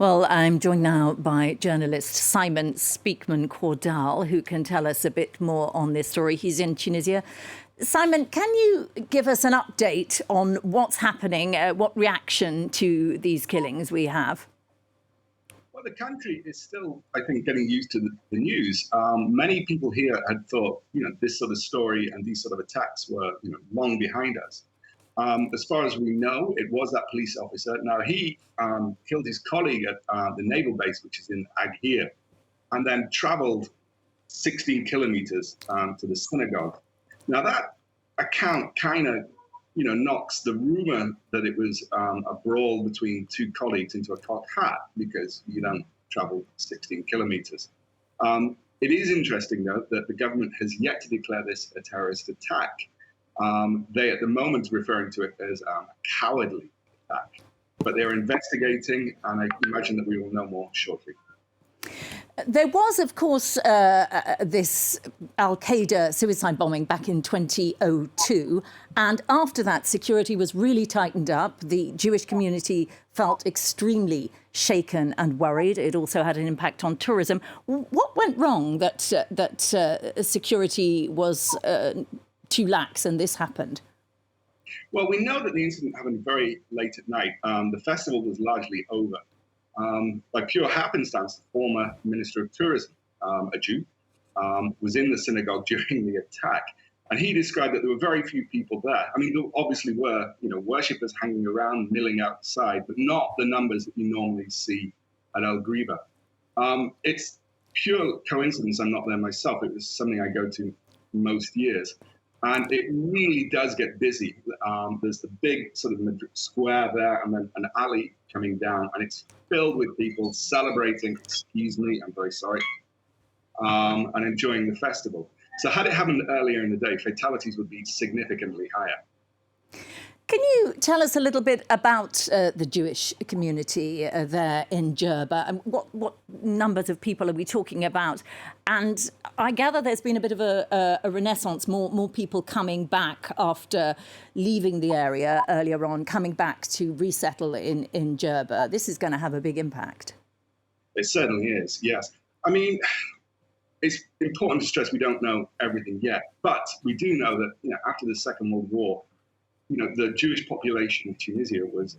Well, I'm joined now by journalist Simon Speakman-Cordal, who can tell us a bit more on this story. He's in Tunisia. Simon, can you give us an update on what's happening, what reaction to these killings we have? Well, the country is still, I think, getting used to the news. Many people here had thought, this sort of story and these sort of attacks were, long behind us. As far as we know, it was that police officer. Now, he killed his colleague at the naval base, which is in Ghriba, and then traveled 16 kilometers to the synagogue. Now, that account kind of, knocks the rumor that it was a brawl between two colleagues into a cocked hat, because you don't travel 16 kilometers. It is interesting, though, that the government has yet to declare this a terrorist attack. They, at the moment, are referring to it as a cowardly attack. But they're investigating, and I imagine that we will know more shortly. There was, of course, this al-Qaeda suicide bombing back in 2002. And after that, security was really tightened up. The Jewish community felt extremely shaken and worried. It also had an impact on tourism. What went wrong that security was too lax and this happened? Well, we know that the incident happened very late at night. The festival was largely over. By pure happenstance, the former Minister of Tourism, a Jew, was in the synagogue during the attack. And he described that there were very few people there. I mean, there obviously were, worshippers hanging around, milling outside, but not the numbers that you normally see at Ghriba. It's pure coincidence I'm not there myself. It was something I go to most years. And it really does get busy. There's the big sort of square there, and then an alley coming down, and it's filled with people celebrating, excuse me, I'm very sorry, and enjoying the festival. So had it happened earlier in the day, fatalities would be significantly higher. Can you tell us a little bit about the Jewish community there in Djerba? And what numbers of people are we talking about? And I gather there's been a bit of a renaissance, more people coming back after leaving the area earlier on, coming back to resettle in Djerba. This is going to have a big impact. It certainly is, yes. I mean, it's important to stress we don't know everything yet, but we do know that after the Second World War, the Jewish population of Tunisia was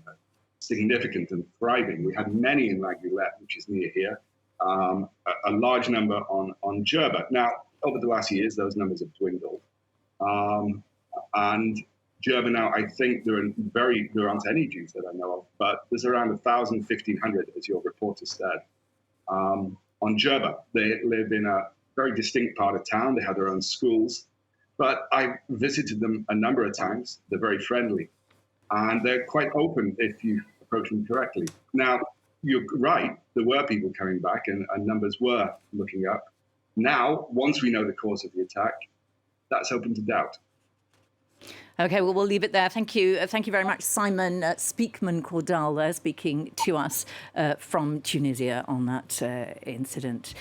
significant and thriving. We had many in La Guillette, which is near here, a large number on Djerba. Now, over the last years, those numbers have dwindled. And Djerba now, I think there aren't any Jews that I know of, but there's around 1,000, 1,500, as your reporter said, on Djerba. They live in a very distinct part of town. They have their own schools. But I visited them a number of times. They're very friendly, and they're quite open if you approach them correctly. Now, you're right, there were people coming back, and numbers were looking up. Now, once we know the cause of the attack, that's open to doubt. OK, well, we'll leave it there. Thank you. Thank you very much, Simon Speakman-Cordal, there speaking to us from Tunisia on that incident.